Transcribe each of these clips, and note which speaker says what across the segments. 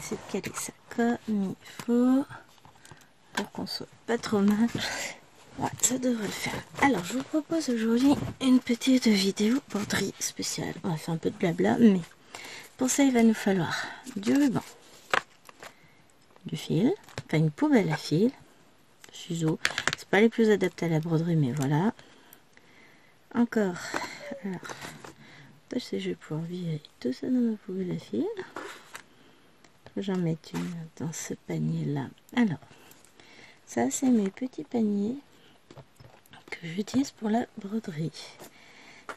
Speaker 1: c'est de caler ça comme il faut pour qu'on soit pas trop mal. Ouais, ça devrait le faire. Alors, je vous propose aujourd'hui une petite vidéo broderie spéciale. On va faire un peu de blabla, mais pour ça, il va nous falloir du ruban, du fil, enfin une poubelle à fil, ciseaux. C'est pas les plus adaptés à la broderie, mais voilà. Encore. Alors, je sais, je vais pouvoir virer tout ça dans ma poubelle à fil. J'en mets une dans ce panier-là. Alors, ça, c'est mes petits paniers que j'utilise pour la broderie.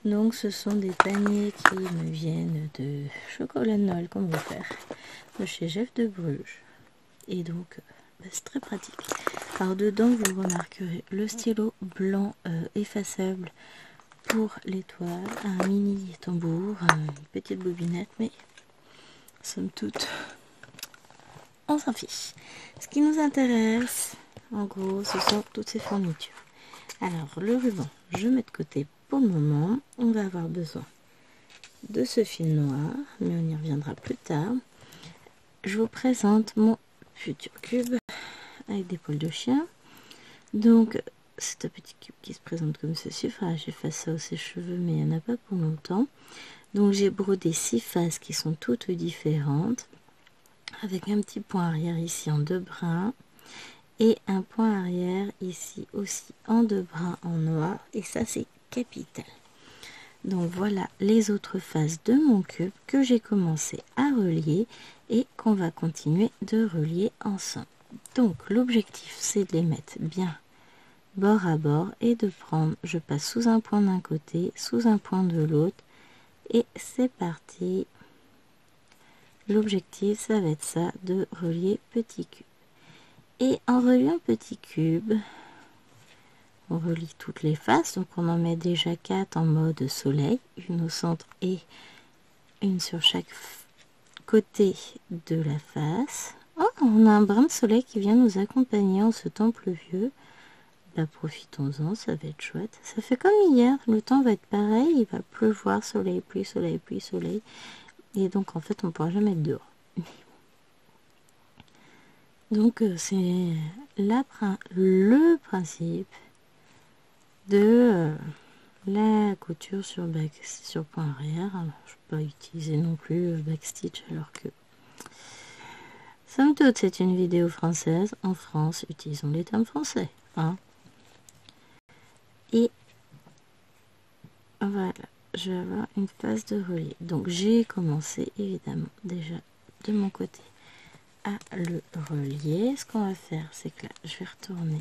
Speaker 1: Donc ce sont des paniers qui me viennent de chocolat de Noël qu'on veut faire de chez Jeff de Bruges. Et donc c'est très pratique. Alors dedans vous remarquerez le stylo blanc effaçable pour l'étoile, un mini tambour, une petite bobinette, mais somme toute on s'en fiche. Ce qui nous intéresse en gros ce sont toutes ces fournitures. Alors le ruban je mets de côté pour le moment. On va avoir besoin de ce fil noir, mais on y reviendra plus tard. Je vous présente mon futur cube avec des poils de chien. Donc c'est un petit cube qui se présente comme ceci. Enfin, j'ai fait ça aux sèche-cheveux, mais il n'y en a pas pour longtemps. Donc j'ai brodé 6 faces qui sont toutes différentes, avec un petit point arrière ici en 2 brins et un point arrière ici aussi en 2 brins en noir, et ça c'est capital. Donc voilà les autres faces de mon cube que j'ai commencé à relier et qu'on va continuer de relier ensemble. Donc l'objectif c'est de les mettre bien bord à bord et de prendre, je passe sous un point d'un côté, sous un point de l'autre, et c'est parti. L'objectif ça va être ça, de relier petit cube. Et en reliant petit cube, on relie toutes les faces, donc on en met déjà 4 en mode soleil, une au centre et une sur chaque côté de la face. Oh, on a un brin de soleil qui vient nous accompagner en ce temps pluvieux. Bah, profitons-en, ça va être chouette. Ça fait comme hier, le temps va être pareil, il va pleuvoir, soleil, pluie, soleil, pluie, soleil. Et donc en fait on ne pourra jamais être dehors. Donc c'est le principe de la couture sur point arrière. Alors, je ne vais pas utiliser non plus backstitch alors que somme toute c'est une vidéo française. En France, utilisons les termes français, hein. Et voilà, je vais avoir une phase de relier. Donc j'ai commencé évidemment déjà de mon côté à le relier. Ce qu'on va faire, c'est que là je vais retourner,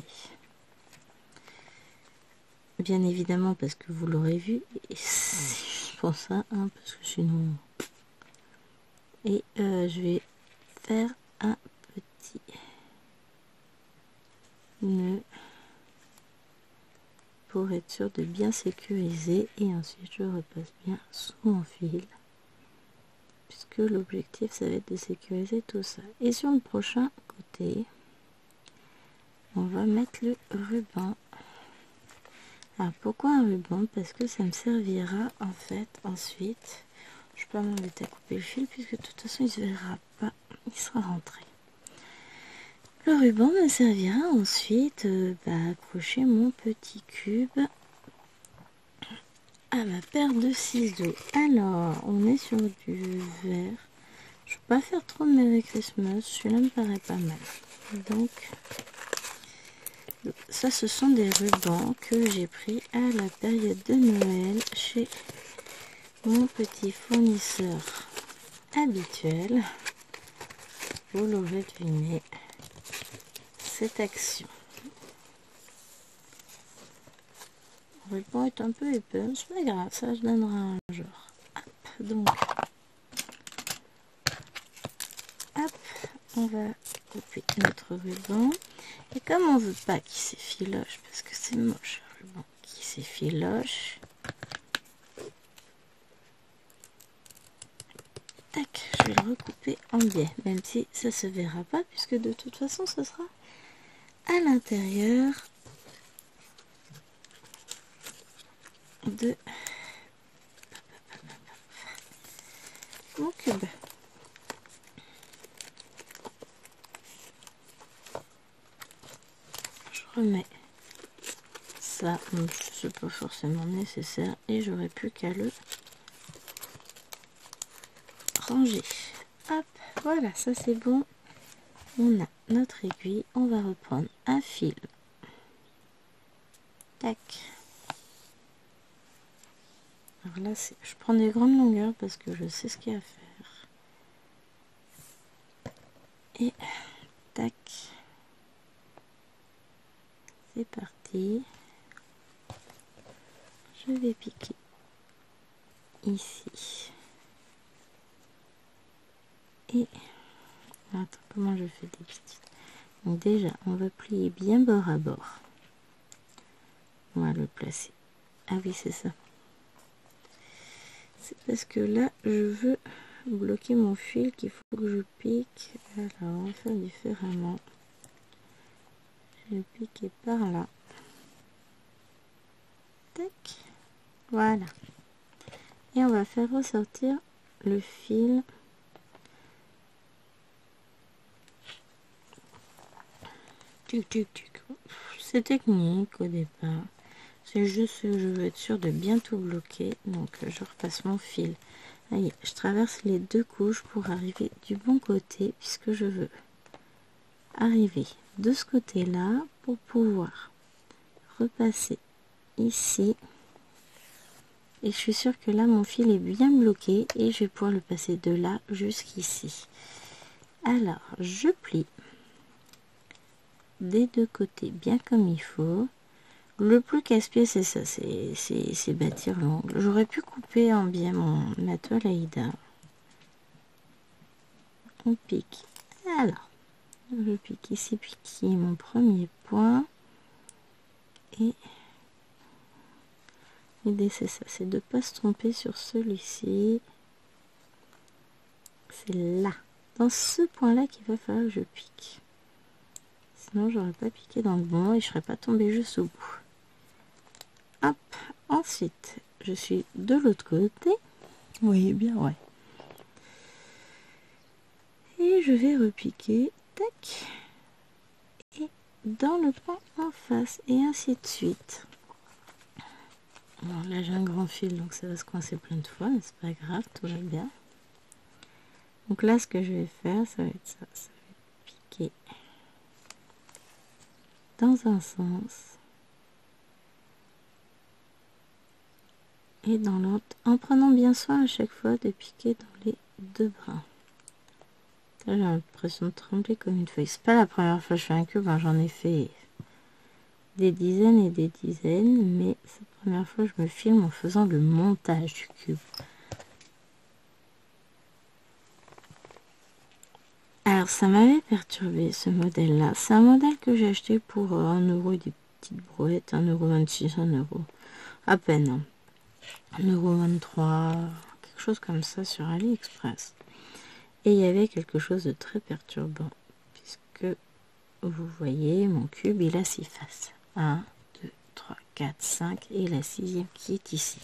Speaker 1: bien évidemment parce que vous l'aurez vu, et c'est juste pour ça, hein, parce que sinon, et je vais faire un petit nœud pour être sûr de bien sécuriser, et ensuite je repasse bien sous mon fil, puisque l'objectif ça va être de sécuriser tout ça. Et sur le prochain côté on va mettre le ruban. Alors pourquoi un ruban? Parce que ça me servira en fait ensuite, je peux m'embêter à couper le fil puisque de toute façon il ne se verra pas, il sera rentré. Le ruban me servira ensuite à accrocher mon petit cube à ma paire de ciseaux. Alors on est sur du vert, je ne vais pas faire trop de Merry Christmas, celui-là me paraît pas mal. Donc ça ce sont des rubans que j'ai pris à la période de Noël chez mon petit fournisseur habituel. Vous l'aurez deviné, cette action. Le ruban est un peu épais, mais c'est pas grave, ça je donnerai un jour. Hop, donc hop, on va couper notre ruban. Et comme on veut pas qu'il s'effiloche, parce que c'est moche un ruban qui s'effiloche, tac, je vais le recouper en biais, même si ça se verra pas, puisque de toute façon ce sera à l'intérieur de mon cube. remets ça, c'est pas forcément nécessaire et j'aurais plus qu'à le ranger. Hop, voilà, ça c'est bon. On a notre aiguille, on va reprendre un fil. Tac. Alors là, je prends des grandes longueurs parce que je sais ce qu'il y a à faire. Et tac. C'est parti. Je vais piquer ici. Et attends, comment je fais des petites. Donc déjà, on va plier bien bord à bord. On va le placer. Ah oui, c'est ça. C'est parce que là, je veux bloquer mon fil qu'il faut que je pique. Alors, on va faire différemment. Je vais piquer par là. Tac. Voilà. Et on va faire ressortir le fil. Tuc, tuc, tuc. C'est technique au départ. C'est juste que je veux être sûre de bien tout bloquer. Donc, je repasse mon fil. Allez, je traverse les deux couches pour arriver du bon côté puisque je veux arriver de ce côté-là pour pouvoir repasser ici. Et je suis sûre que là, mon fil est bien bloqué et je vais pouvoir le passer de là jusqu'ici. Alors, je plie des deux côtés bien comme il faut. Le plus casse-pied, c'est ça, c'est bâtir l'angle. J'aurais pu couper en bien ma toile Aïda. On pique. Alors, je pique ici, pique mon premier point. Et l'idée, c'est ça, c'est de ne pas se tromper sur celui-ci. C'est là, dans ce point-là qu'il va falloir que je pique. Sinon, j'aurais pas piqué dans le bon et je serais pas tombée juste au bout. Hop, ensuite, je suis de l'autre côté. Vous voyez bien, ouais. Et je vais repiquer, tac, et dans le point en face, et ainsi de suite. Alors là, j'ai un grand fil, donc ça va se coincer plein de fois, mais c'est pas grave, tout va bien. Donc là, ce que je vais faire, ça va être ça. Ça va être piquer dans un sens et dans l'autre, en prenant bien soin à chaque fois de piquer dans les deux brins. J'ai l'impression de trembler comme une feuille. C'est pas la première fois que je fais un cube, hein, j'en ai fait des dizaines et des dizaines, mais c'est la première fois que je me filme en faisant le montage du cube. Alors ça m'avait perturbé ce modèle là. C'est un modèle que j'ai acheté pour 1 € et des petites brouettes, 1,26 €, 1 €. À peine. 1,23 €, quelque chose comme ça sur AliExpress. Et il y avait quelque chose de très perturbant, puisque vous voyez mon cube, il a 6 faces. 1, 2, 3, 4, 5 et la 6e qui est ici.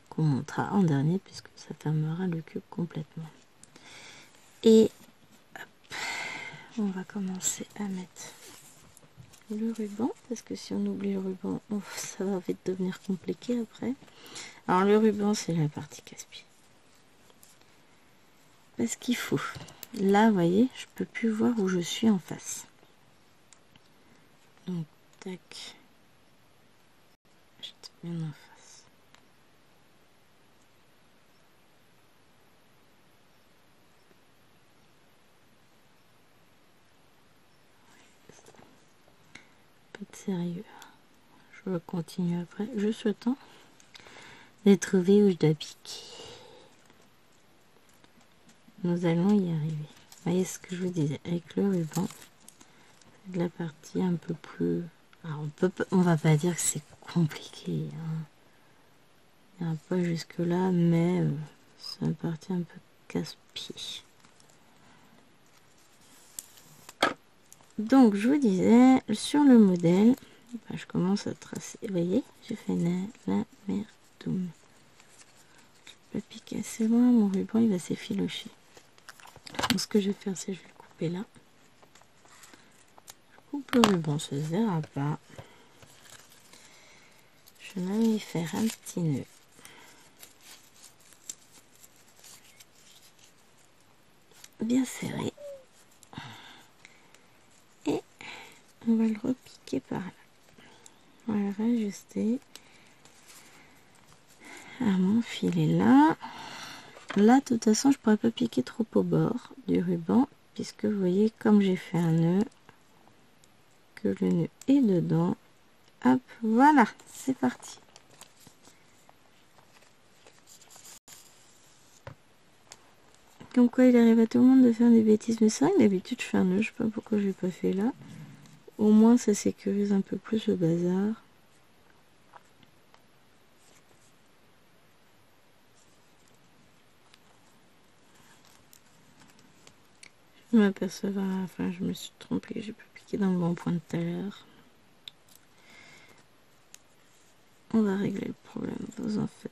Speaker 1: Qu'on montrera en dernier puisque ça fermera le cube complètement. Et hop, on va commencer à mettre le ruban, parce que si on oublie le ruban, ça va vite devenir compliqué après. Alors le ruban, c'est la partie casse-pied. Parce qu'il faut. Là, vous voyez, je peux plus voir où je suis en face. Donc, tac. J'étais bien en face. Un peu de sérieux. Je continue après. Juste le temps de trouver où je dois piquer. Nous allons y arriver. Vous voyez ce que je vous disais, avec le ruban, c'est de la partie un peu plus... Alors on va pas dire que c'est compliqué, hein. Il n'y a pas jusque là, mais c'est une partie un peu casse-pied. Donc je vous disais, sur le modèle, je commence à tracer. Vous voyez, j'ai fait la merdoum. Je peux piquer assez loin, mon ruban il va s'effilocher. Donc ce que je vais faire, c'est que je vais le couper là. coupe le ruban, ça se verra pas. Je vais même y faire un petit nœud. Bien serré. Et on va le repiquer par là. On va le rajuster à mon filet là. Là, de toute façon, je pourrais pas piquer trop au bord du ruban, puisque vous voyez, comme j'ai fait un nœud, que le nœud est dedans. Hop, voilà, c'est parti. Comme quoi, il arrive à tout le monde de faire des bêtises, mais c'est vrai que d'habitude, je fais un nœud, je sais pas pourquoi je l'ai pas fait là. Au moins, ça sécurise un peu plus le bazar. Je m'apercevais, enfin, je me suis trompée, j'ai pas piqué dans le bon point de tout à l'heure. On va régler le problème, vous en faites.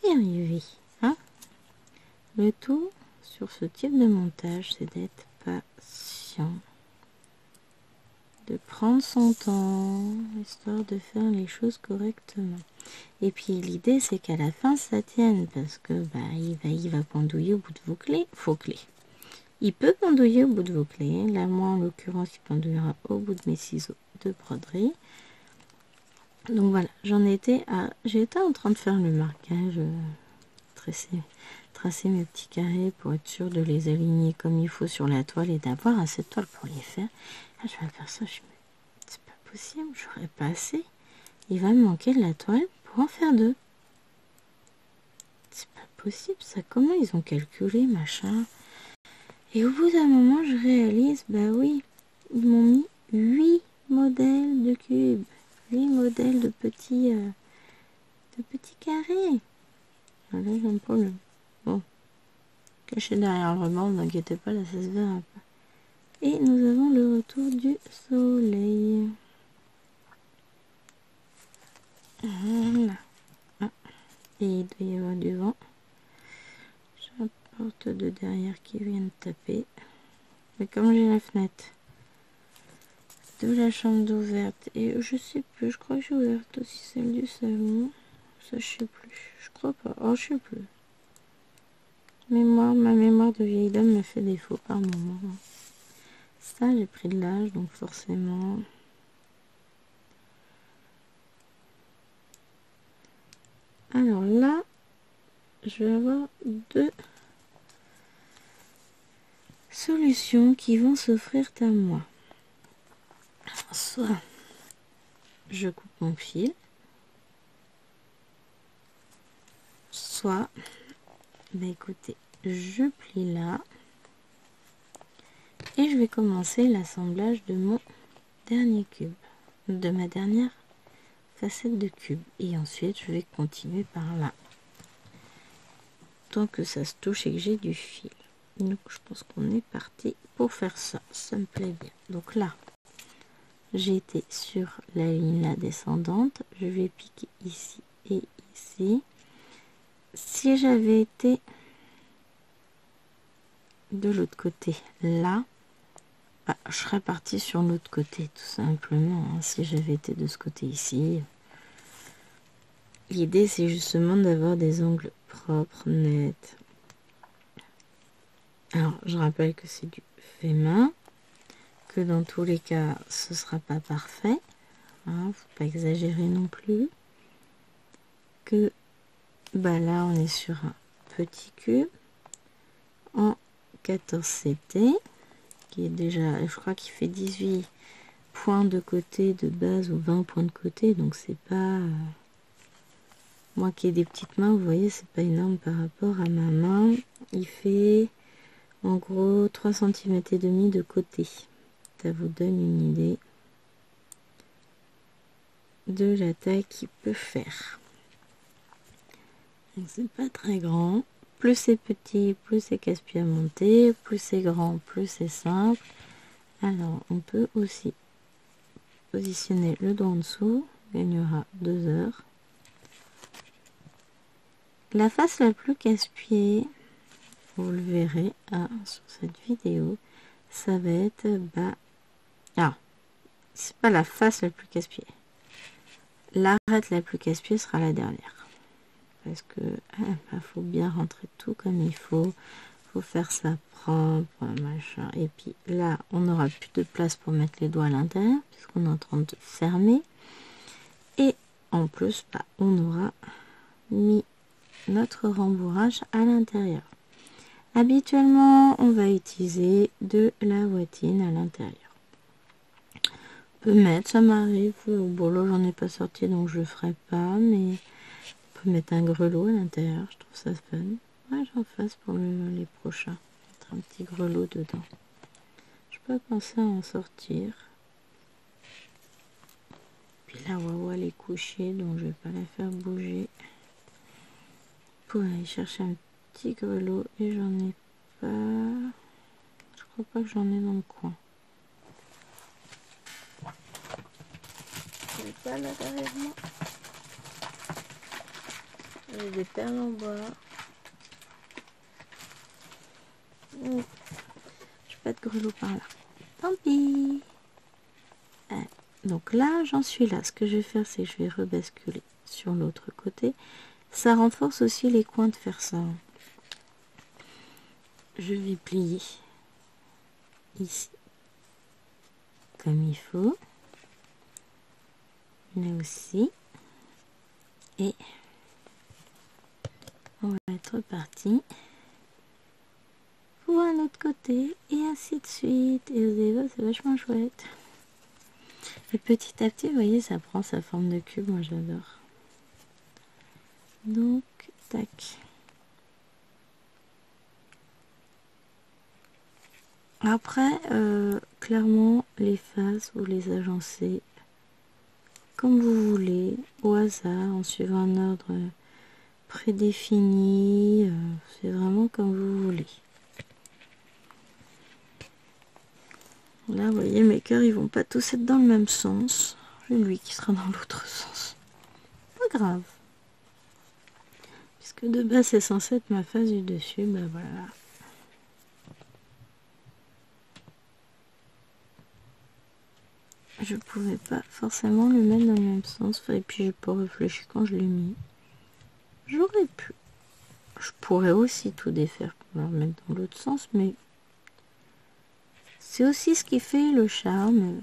Speaker 1: Et on y va, hein. Le tout sur ce type de montage, c'est d'être patient, de prendre son temps, histoire de faire les choses correctement. Et puis l'idée, c'est qu'à la fin, ça tienne, parce que bah, il va pendouiller au bout de vos clés. Il peut pendouiller au bout de vos clés. Là, moi, en l'occurrence, il pendouillera au bout de mes ciseaux de broderie. Donc voilà, j'étais en train de faire le marquage, tracer mes petits carrés pour être sûr de les aligner comme il faut sur la toile et d'avoir assez de toile pour les faire. Là, je vais faire ça, je me dis, c'est pas possible, j'aurais pas assez. Il va me manquer de la toile pour en faire deux. C'est pas possible, ça, comment ils ont calculé, machin. Et au bout d'un moment, je réalise, bah oui, ils m'ont mis 8 modèles de cubes, 8 modèles de petits carrés. Voilà, j'ai un problème. Bon, caché derrière le ruban, ne vous inquiétez pas, là ça se verra pas. Et nous avons le retour du soleil. Voilà. Ah, et il doit y avoir du vent. J'ai la porte de derrière qui vient de taper. Mais comme j'ai la fenêtre de la chambre d'ouverte, et je sais plus, je crois que j'ai ouverte aussi celle du salon. Ça, je sais plus. Je crois pas. Oh, je sais plus. Ma mémoire de vieille dame me fait défaut par moment. Ça, j'ai pris de l'âge, donc forcément. Alors là, je vais avoir deux solutions qui vont s'offrir à moi. Soit je coupe mon fil, soit, bah écoutez, je plie là et je vais commencer l'assemblage de mon dernier cube, de ma dernière facette de cube. Et ensuite, je vais continuer par là, tant que ça se touche et que j'ai du fil. Donc, je pense qu'on est parti pour faire ça. Ça me plaît bien. Donc là, j'ai été sur la ligne là descendante. Je vais piquer ici et ici. Si j'avais été de l'autre côté là, bah, je serais partie sur l'autre côté tout simplement, hein, si j'avais été de ce côté ici. L'idée, c'est justement d'avoir des angles propres, nets. Alors, je rappelle que c'est du fait main, que dans tous les cas, ce sera pas parfait, hein, faut pas exagérer non plus, que bah là, on est sur un petit cube en 14 CT, qui est déjà, je crois qu'il fait 18 points de côté de base ou 20 points de côté, donc c'est pas... moi qui ai des petites mains, vous voyez, c'est pas énorme par rapport à ma main. Il fait en gros 3 cm et demi de côté. Ça vous donne une idée de la taille qu'il peut faire. Donc c'est pas très grand. Plus c'est petit, plus c'est casse-pied à monter. Plus c'est grand, plus c'est simple. Alors, on peut aussi positionner le doigt en dessous, on gagnera 2 heures. La face la plus casse-pied, vous le verrez sur cette vidéo, ça va être c'est pas la face la plus casse-pied. L'arête la plus casse-pied sera la dernière. Parce que faut bien rentrer tout comme il faut. Faut faire ça propre, machin. Et puis là, on n'aura plus de place pour mettre les doigts à l'intérieur, puisqu'on est en train de fermer. Et en plus, on aura mis notre rembourrage à l'intérieur. Habituellement, on va utiliser de la voitine à l'intérieur. On peut mettre, ça m'arrive, bon là j'en ai pas sorti donc je le ferai pas, mais on peut mettre un grelot à l'intérieur, je trouve ça fun. Ouais, j'en fasse pour les prochains, mettre un petit grelot dedans. Je peux penser à en sortir. Puis la Wawa elle est couchée donc je vais pas la faire bouger. Pour aller chercher un petit grelot et j'en ai pas. Je crois pas que j'en ai dans le coin. Je n'ai pas là derrière moi. J'ai des perles en bois. J'ai pas de grelot par là. Tant pis. Donc là, j'en suis là. Ce que je vais faire, c'est que je vais rebasculer sur l'autre côté. Ça renforce aussi les coins de faire ça. Je vais plier ici comme il faut. Là aussi. Et on va être parti pour un autre côté et ainsi de suite. Et vous allez voir, c'est vachement chouette. Et petit à petit, vous voyez, ça prend sa forme de cube. Moi, j'adore. Donc, tac. Après, clairement, les faces, vous les agencez comme vous voulez, au hasard, en suivant un ordre prédéfini. C'est vraiment comme vous voulez. Là, vous voyez, mes cœurs, ils vont pas tous être dans le même sens. J'ai lui qui sera dans l'autre sens. Pas grave. Puisque de base, c'est censé être ma face du dessus, voilà. Je pouvais pas forcément le mettre dans le même sens. Et puis, j'ai pas réfléchi quand je l'ai mis. J'aurais pu. Je pourrais aussi tout défaire pour le remettre dans l'autre sens, mais c'est aussi ce qui fait le charme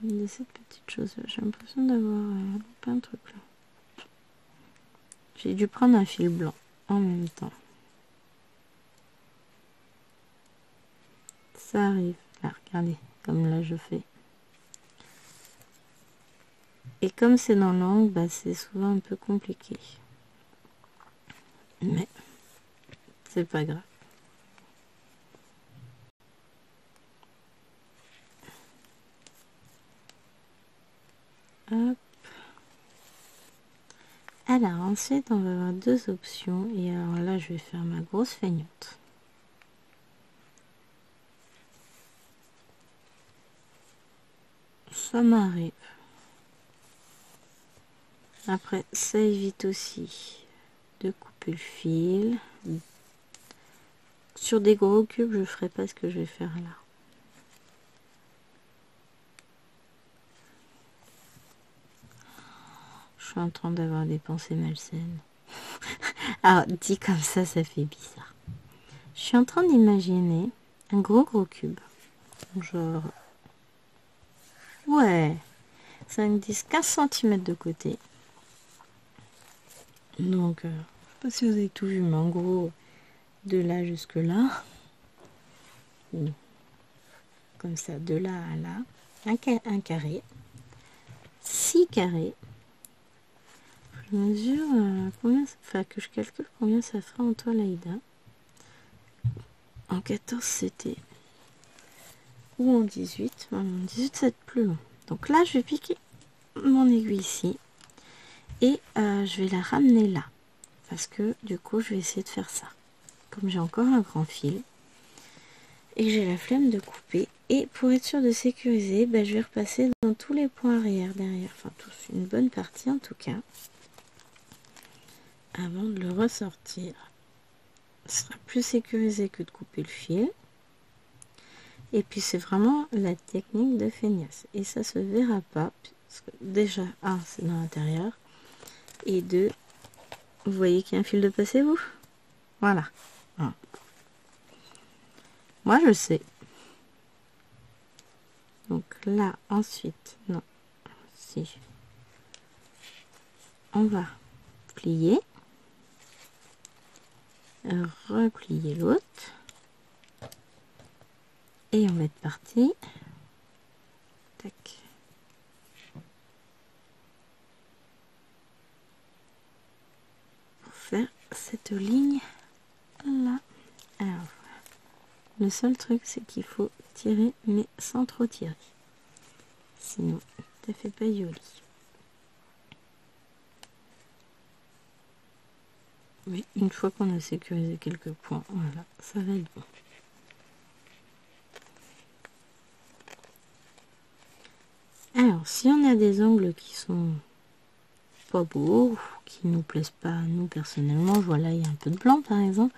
Speaker 1: de cette petite chose. J'ai l'impression d'avoir plein de trucs là. J'ai dû prendre un fil blanc en même temps. Ça arrive. Là, regardez, comme là je fais. Et comme c'est dans l'angle, c'est souvent un peu compliqué. Mais c'est pas grave. Hop. Alors ensuite on va avoir deux options. Et alors là je vais faire ma grosse feignante. Ça m'arrive. Après ça évite aussi de couper le fil. Sur des gros cubes je ferai pas ce que je vais faire là. Je suis en train d'avoir des pensées malsaines. Alors dit comme ça fait bizarre. Je suis en train d'imaginer un gros cube. Genre, ouais, 5, 10, 15 cm de côté. Donc, je sais pas si vous avez tout vu, mais en gros, de là jusque là. Comme ça, de là à là. Un carré. 6 carrés. Je mesure combien ça fait, que je calcule combien ça fera en toile Aïda. En 14 c'était. Ou en 18. En 18 c'est plus long. Donc là je vais piquer mon aiguille ici. Et je vais la ramener là. Parce que du coup je vais essayer de faire ça. Comme j'ai encore un grand fil. et que j'ai la flemme de couper. Et pour être sûr de sécuriser, bah, je vais repasser dans tous les points arrière derrière, enfin tous, une bonne partie en tout cas, avant de le ressortir. Ce sera plus sécurisé que de couper le fil. Et puis c'est vraiment la technique de feignasse. Et ça se verra pas, parce que déjà, un, c'est dans l'intérieur, et deux, vous voyez qu'il y a un fil de passé, vous? Voilà. Voilà. Moi, je sais. Donc là, ensuite, non, si. On va plier, replier l'autre, et on va être parti. Tac. Pour faire cette ligne là. Alors, le seul truc, c'est qu'il faut tirer, mais sans trop tirer. Sinon, ça fait pas joli. Mais une fois qu'on a sécurisé quelques points, voilà, ça va être bon. Alors, si on a des angles qui sont pas beaux, qui nous plaisent pas à nous personnellement, voilà, il y a un peu de blanc par exemple,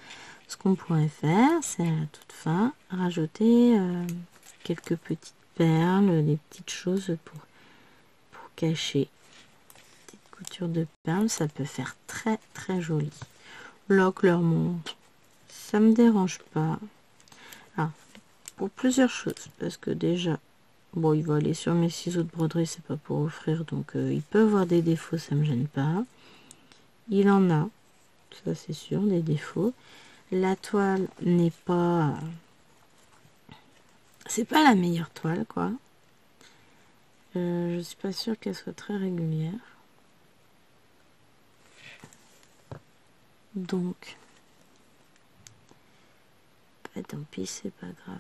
Speaker 1: ce qu'on pourrait faire, c'est à toute fin rajouter quelques petites perles, des petites choses pour cacher. Petite couture de perles, ça peut faire très très joli. Là, clairement, ça me dérange pas. Alors, pour plusieurs choses, parce que déjà, bon, il va aller sur mes ciseaux de broderie, c'est pas pour offrir, donc il peut avoir des défauts, ça me gêne pas. Il en a, ça c'est sûr, des défauts. La toile n'est pas, c'est pas la meilleure toile, quoi. Je suis pas sûre qu'elle soit très régulière. Donc, bah, tant pis, c'est pas grave.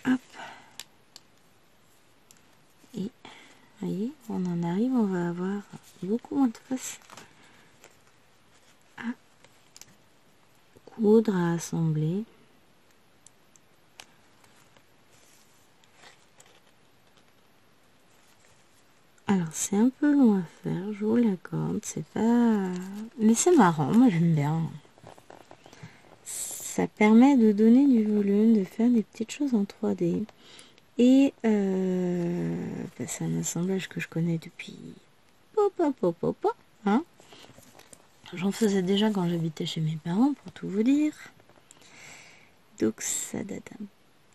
Speaker 1: Hop. Et, vous voyez, on en arrive, on va avoir beaucoup moins de face à coudre, à assembler. Alors, c'est un peu long à faire, je vous l'accorde, c'est pas... Mais c'est marrant, moi j'aime bien. Ça permet de donner du volume, de faire des petites choses en 3D. Et bah, c'est un assemblage que je connais depuis... Hein, j'en faisais déjà quand j'habitais chez mes parents, pour tout vous dire. Donc ça date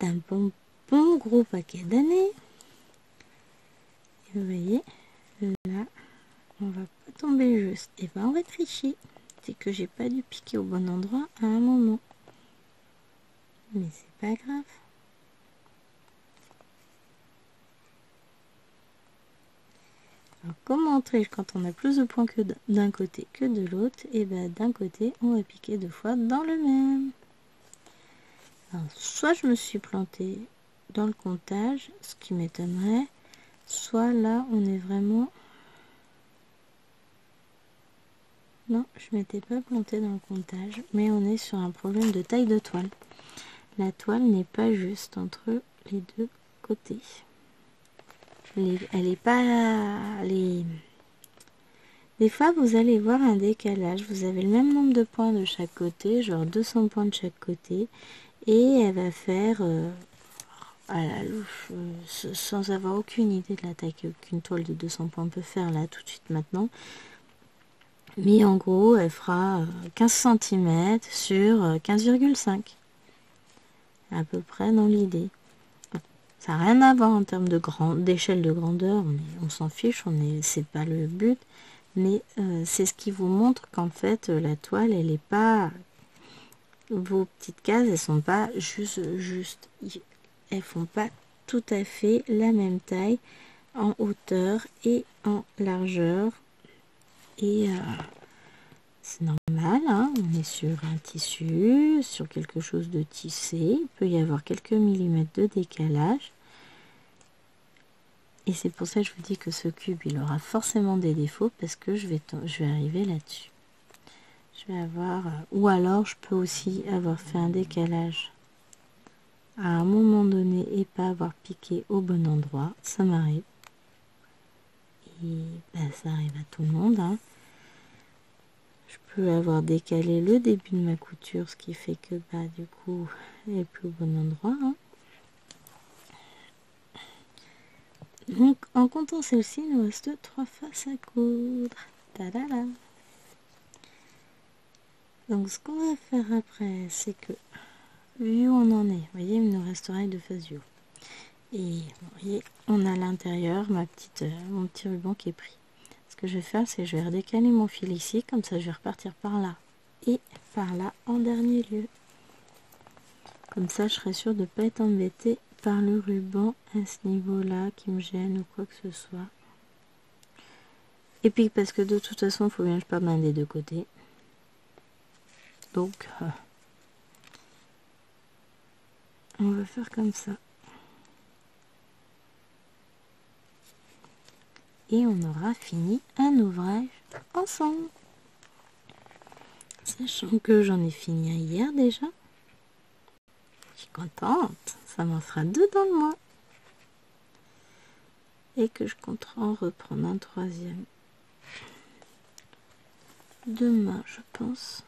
Speaker 1: d'un bon gros paquet d'années. Et vous voyez, là, on va pas tomber juste. Et ben on va tricher. C'est que j'ai pas dû piquer au bon endroit à un moment. Mais c'est pas grave. Alors, comment on triche quand on a plus de points que d'un côté que de l'autre? Et ben d'un côté, on va piquer 2 fois dans le même. Alors, soit je me suis plantée dans le comptage, ce qui m'étonnerait, soit là, on est vraiment... Non, je m'étais pas plantée dans le comptage, mais on est sur un problème de taille de toile. La toile n'est pas juste entre les deux côtés. Elle est pas... Des fois, vous allez voir un décalage. Vous avez le même nombre de points de chaque côté, genre 200 points de chaque côté. Et elle va faire, à la louche, sans avoir aucune idée de la taille qu'une toile de 200 points peut faire là, tout de suite maintenant. Mais en gros, elle fera 15 cm sur 15,5. À peu près dans l'idée. Ça n'a rien à voir en termes d'échelle de grandeur, mais on s'en fiche, c'est pas le but. Mais c'est ce qui vous montre qu'en fait, la toile, elle n'est pas... Vos petites cases, elles sont pas juste. Elles font pas tout à fait la même taille en hauteur et en largeur. Et c'est normal, hein, on est sur un tissu, sur quelque chose de tissé. Il peut y avoir quelques millimètres de décalage. Et c'est pour ça que je vous dis que ce cube, il aura forcément des défauts parce que je vais arriver là-dessus. je vais avoir... ou alors, je peux aussi avoir fait un décalage à un moment donné et pas avoir piqué au bon endroit. Ça m'arrive. Et ça arrive à tout le monde. Hein. Je peux avoir décalé le début de ma couture, ce qui fait que du coup, elle n'est plus au bon endroit. Hein. Donc, en comptant celle-ci, il nous reste 3 faces à coudre. Ta-da-da. Donc, ce qu'on va faire après, c'est que, vu où on en est, vous voyez, il nous resterait 2 faces du haut. Et, vous voyez, on a à l'intérieur mon petit ruban qui est pris. Ce que je vais faire, c'est que je vais redécaler mon fil ici, comme ça je vais repartir par là et par là en dernier lieu. Comme ça, je serai sûre de ne pas être embêtée par le ruban à ce niveau-là qui me gêne ou quoi que ce soit. Et puis parce que de toute façon, il faut bien que je parte d'un des deux côtés. Donc, on va faire comme ça. Et on aura fini un ouvrage ensemble. Sachant que j'en ai fini un hier déjà. Je suis contente. Ça m'en fera 2 dans le mois. Et que je compte en reprendre un 3e. Demain, je pense.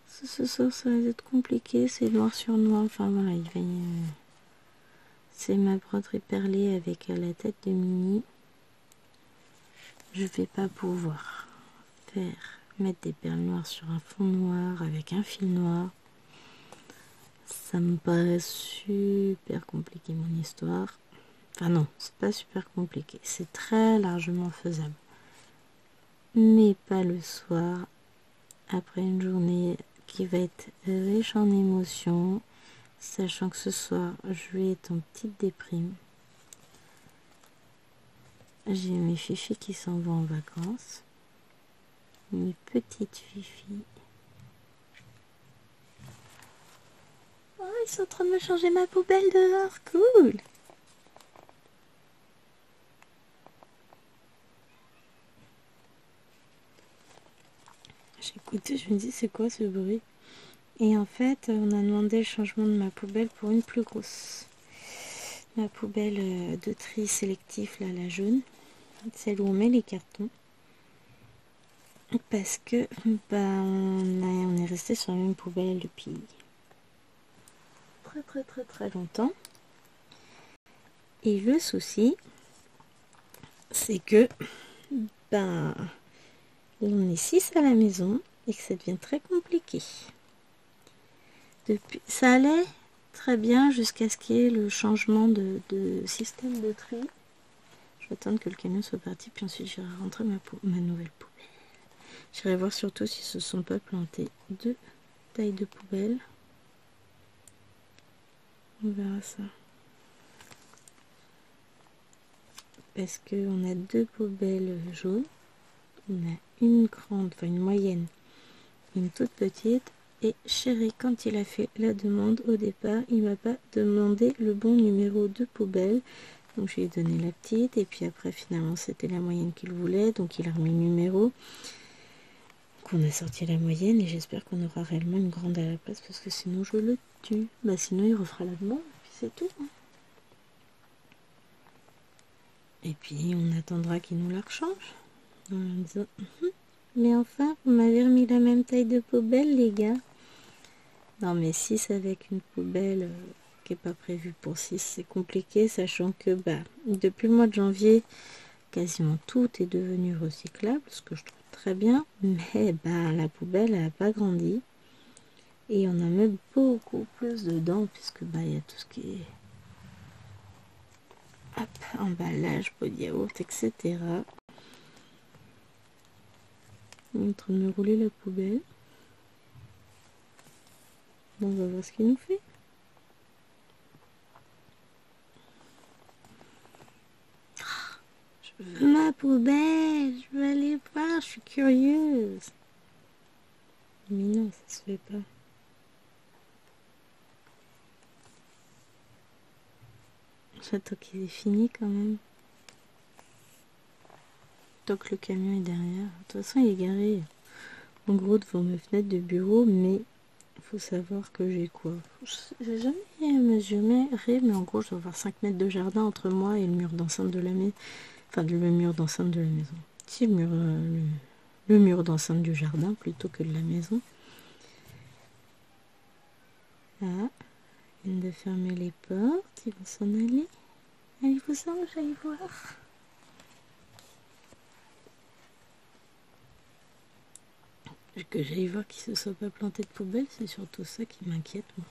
Speaker 1: Ce soir, ça va être compliqué. C'est noir sur noir. Enfin voilà, il va y... C'est ma broderie perlée avec la tête de Mini. Je vais pas pouvoir mettre des perles noires sur un fond noir avec un fil noir. Ça me paraît super compliqué mon histoire. Enfin non, c'est pas super compliqué. C'est très largement faisable. Mais pas le soir. Après une journée qui va être riche en émotions. Sachant que ce soir, je vais être en petite déprime. J'ai mes fifis qui s'en vont en vacances. Mes petites fifis. Oh, ils sont en train de me changer ma poubelle dehors. Cool. J'écoutais, je me dis c'est quoi ce bruit? Et en fait, on a demandé le changement de ma poubelle pour une plus grosse. Ma poubelle de tri sélectif, là, la jaune. Celle où on met les cartons. Parce que on est resté sur la même poubelle depuis très longtemps. Et le souci, c'est que on est 6 à la maison et que ça devient très compliqué. Ça allait très bien jusqu'à ce qu'il y ait le changement de système de tri. Je vais attendre que le camion soit parti, puis ensuite j'irai rentrer ma nouvelle poubelle. J'irai voir surtout s'ils se sont pas plantés 2 tailles de poubelle. On verra ça. Parce qu'on a 2 poubelles jaunes. On a une grande, enfin une moyenne, une toute petite. Et chéri, quand il a fait la demande au départ, il m'a pas demandé le bon numéro de poubelle. Donc je lui ai donné la petite et puis après finalement c'était la moyenne qu'il voulait. Donc il a remis le numéro. Donc on a sorti la moyenne et j'espère qu'on aura réellement une grande à la place parce que sinon je le tue. Sinon il refera la demande et puis c'est tout. Et puis on attendra qu'il nous la rechange. En disant, mais enfin vous m'avez remis la même taille de poubelle les gars. Non mais 6 avec une poubelle qui n'est pas prévue pour 6, c'est compliqué, sachant que depuis le mois de janvier, quasiment tout est devenu recyclable, ce que je trouve très bien, mais la poubelle elle n'a pas grandi. Et on a même beaucoup plus dedans, puisque il y a tout ce qui est emballage, pot de yaourt, etc. On est en train de me rouler la poubelle. On va voir ce qu'il nous fait. Je veux ma poubelle, je veux aller voir, je suis curieuse. Mais non, ça se fait pas. J'attends qu'il est fini quand même. Tant que le camion est derrière. De toute façon, il est garé en gros devant ma fenêtre de bureau, mais il faut savoir que j'ai quoi? J'ai jamais mesuré, mais en gros je dois avoir 5 mètres de jardin entre moi et le mur d'enceinte de la maison. Enfin, le mur d'enceinte de la maison. Si, le mur d'enceinte du jardin plutôt que de la maison. Ah, il vient de fermer les portes, ils vont s'en aller. Allez-vous ça, j'aille voir. Que j'aille voir qu'ils se soient pas plantés de poubelle, c'est surtout ça qui m'inquiète, moi.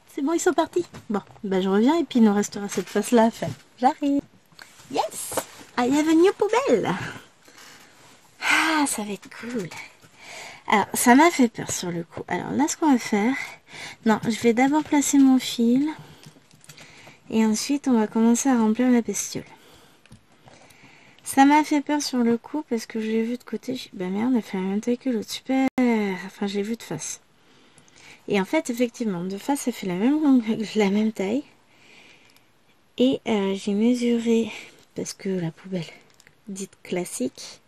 Speaker 1: C'est bon, ils sont partis. Bon, bah je reviens et puis il nous restera cette face-là à faire. J'arrive. Yes, I have a new poubelle. Ah, ça va être cool. Alors, ça m'a fait peur sur le coup. Alors là, ce qu'on va faire... Non, je vais d'abord placer mon fil. Et ensuite, on va commencer à remplir la bestiole. Ça m'a fait peur sur le coup parce que je l'ai vu de côté. Je... Bah merde, elle fait la même taille que l'autre. Super. Enfin, je l'ai vu de face. Et en fait, effectivement, de face, ça fait la même taille. Et j'ai mesuré, parce que la poubelle dite classique,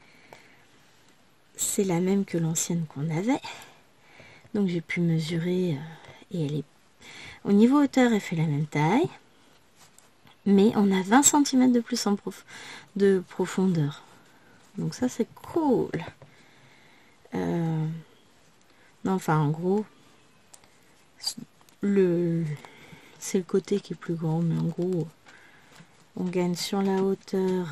Speaker 1: c'est la même que l'ancienne qu'on avait. Donc j'ai pu mesurer et elle est... Au niveau hauteur, elle fait la même taille. Mais on a 20 cm de plus de profondeur. Donc ça, c'est cool. Non, enfin, en gros, c'est le côté qui est plus grand, mais en gros, on gagne sur la hauteur.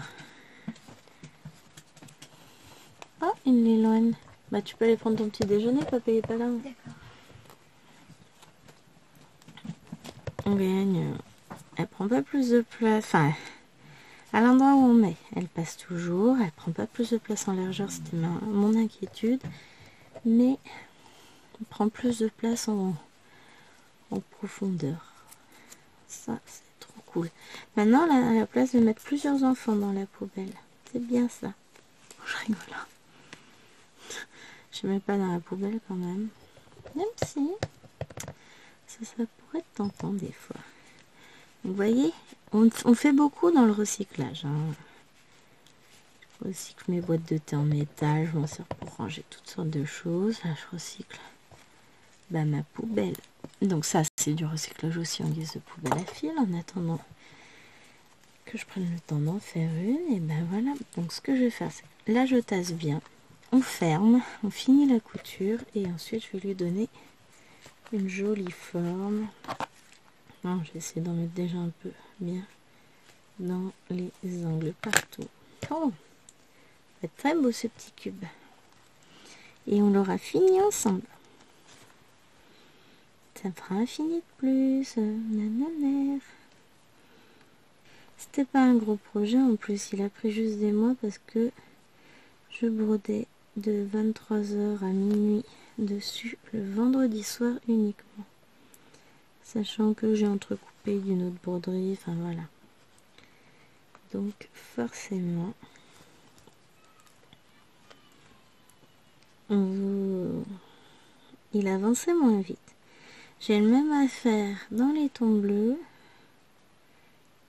Speaker 1: Oh, il l'éloigne. Bah, tu peux aller prendre ton petit déjeuner, papa, il est pas là. D'accord. On gagne. Elle prend pas plus de place. Enfin, à l'endroit où on met, elle passe toujours. Elle prend pas plus de place en largeur, c'était mon inquiétude. Mais elle prend plus de place en profondeur. Ça, c'est trop cool. Maintenant, elle a la place de mettre plusieurs enfants dans la poubelle. C'est bien ça. Je rigole. Je mets pas dans la poubelle quand même. Même si ça pourrait être tentant des fois. Vous voyez, on fait beaucoup dans le recyclage. Hein. Je recycle mes boîtes de thé en métal. Je m'en sers pour ranger toutes sortes de choses. Là, je recycle ma poubelle. Donc ça, c'est du recyclage aussi en guise de poubelle à fil. En attendant que je prenne le temps d'en faire une. Et ben voilà. Donc ce que je vais faire, c'est là, je tasse bien. On ferme, on finit la couture et ensuite je vais lui donner une jolie forme. Non, je vais essayer d'en mettre déjà un peu bien dans les angles partout. Oh, ça va être très beau ce petit cube. Et on l'aura fini ensemble. Ça fera un fini de plus. Nanana. C'était pas un gros projet en plus, il a pris juste des mois parce que je brodais de 23h à minuit dessus le vendredi soir uniquement. Sachant que j'ai entrecoupé d'une autre broderie, enfin voilà. Donc forcément, il avançait moins vite. J'ai le même à faire dans les tons bleus,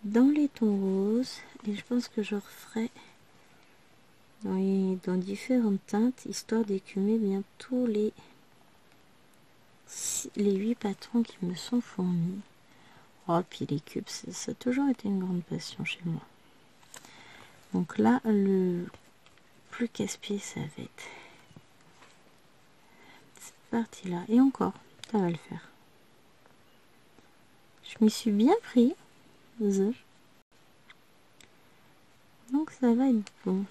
Speaker 1: dans les tons roses, et je pense que je referai dans différentes teintes, histoire d'écumer bien tous les 8 patrons qui me sont fournis. Oh, puis les cubes, ça a toujours été une grande passion chez moi. Donc là, le plus casse-pied, ça va être cette partie-là. Et encore, ça va le faire. Je m'y suis bien pris. Donc ça va être bon.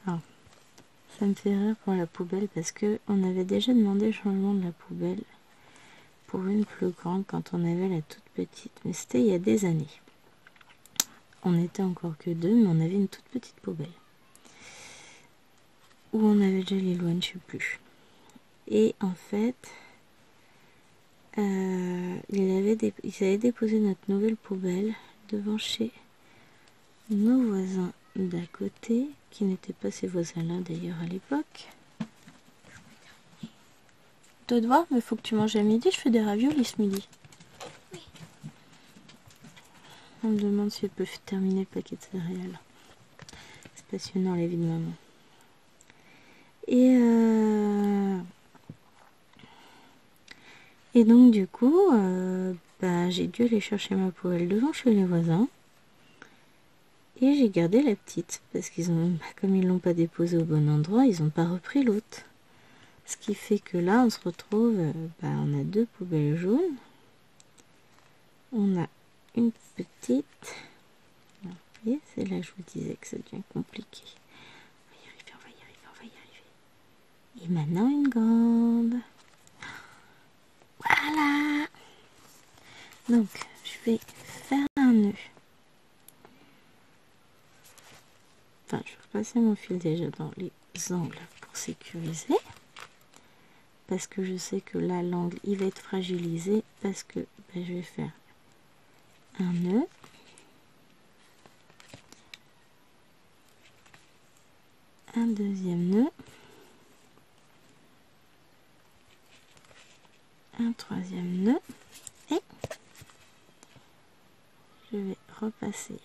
Speaker 1: Alors, ça me fait rire pour la poubelle parce que on avait déjà demandé le changement de la poubelle pour une plus grande quand on avait la toute petite. Mais c'était il y a des années. On n'était encore que 2, mais on avait une toute petite poubelle. Où on avait déjà les lois, je sais plus. Et en fait, ils avaient déposé notre nouvelle poubelle devant chez nos voisins d'à côté, qui n'étaient pas ces voisins-là d'ailleurs à l'époque. Toi de voir, mais faut que tu manges à midi, je fais des raviolis ce midi. Oui. On me demande si elle peut terminer le paquet de céréales. C'est passionnant la vie de maman. Et donc du coup, j'ai dû aller chercher ma poêle devant chez les voisins. Et j'ai gardé la petite, parce qu'ils ont, comme ils l'ont pas déposée au bon endroit, ils n'ont pas repris l'autre. Ce qui fait que là, on se retrouve, on a 2 poubelles jaunes. On a une petite. Vous voyez, c'est là que je vous disais que ça devient compliqué. On va y arriver, on va y arriver, on va y arriver. Et maintenant une grande. Voilà. Donc, je vais faire un nœud. Enfin, je vais passer mon fil déjà dans les angles pour sécuriser. Parce que je sais que là, l'angle, il va être fragilisé. Parce que je vais faire un nœud. Un deuxième nœud. Un troisième nœud. Et je vais repasser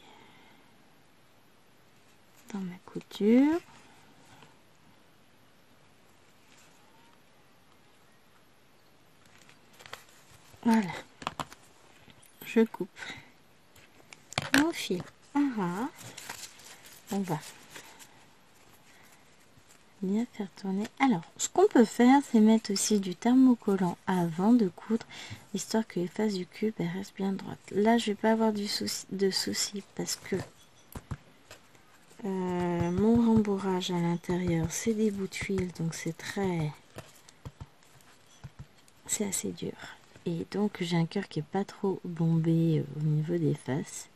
Speaker 1: dans ma couture. Voilà. Je coupe mon fil à ras. On va bien faire tourner. Alors, ce qu'on peut faire, c'est mettre aussi du thermocollant avant de coudre, histoire que les faces du cube restent bien droites. Là, je vais pas avoir de souci parce que mon rembourrage à l'intérieur, c'est des bouts de fil, donc c'est assez dur. Et donc, j'ai un cœur qui est pas trop bombé au niveau des faces.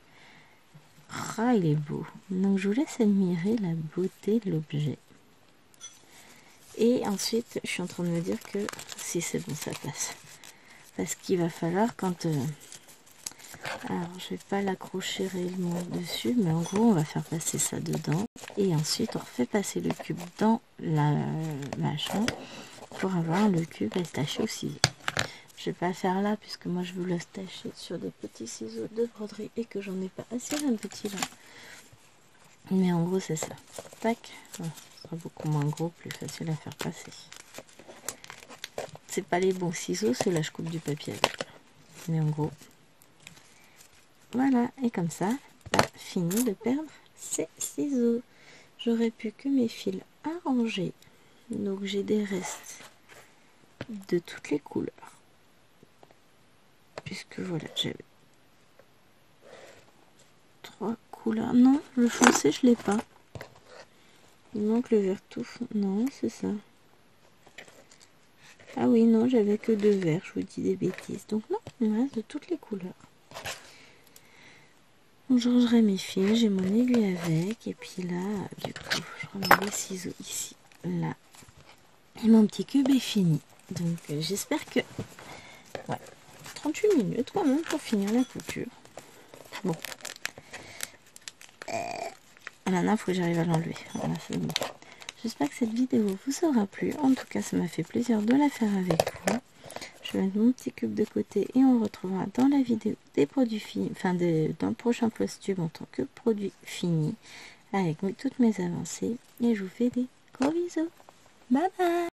Speaker 1: Ah, il est beau. Donc, je vous laisse admirer la beauté de l'objet. Et ensuite, je suis en train de me dire que si c'est bon, ça passe. Parce qu'il va falloir quand... alors, je vais pas l'accrocher réellement dessus, mais en gros, on va faire passer ça dedans. Et ensuite, on refait passer le cube dans la machin pour avoir le cube attaché au ciseau. Je vais pas faire là, puisque moi, je veux l'attacher sur des petits ciseaux de broderie et que j'en ai pas assez d'un petit là. Mais en gros, c'est ça. Tac. Voilà. Ce sera beaucoup moins gros, plus facile à faire passer. C'est pas les bons ciseaux, ceux-là je coupe du papier avec. Mais en gros, voilà. Et comme ça, fini de perdre ces ciseaux. J'aurais pu que mes fils arrangés. Donc j'ai des restes de toutes les couleurs. Puisque voilà, j'avais 3 couleurs. Non, le foncé, je l'ai pas. Il manque le vert tout. Non, c'est ça. Ah oui, non, j'avais que 2 verts, je vous dis des bêtises. Donc non, il me reste de toutes les couleurs. Donc je rangerai mes fils, j'ai mon aiguille avec. Et puis là, du coup, je remets les ciseaux ici, là. Et mon petit cube est fini. Donc j'espère que... Ouais, 38 minutes quand même pour finir la couture. Bon. Maintenant, il faut que j'arrive à l'enlever. Voilà, c'est bon. J'espère que cette vidéo vous aura plu. En tout cas, ça m'a fait plaisir de la faire avec vous. Je vais mettre mon petit cube de côté et on retrouvera dans la vidéo des produits finis, dans le prochain post-tube en tant que produit fini avec toutes mes avancées. Et je vous fais des gros bisous. Bye bye!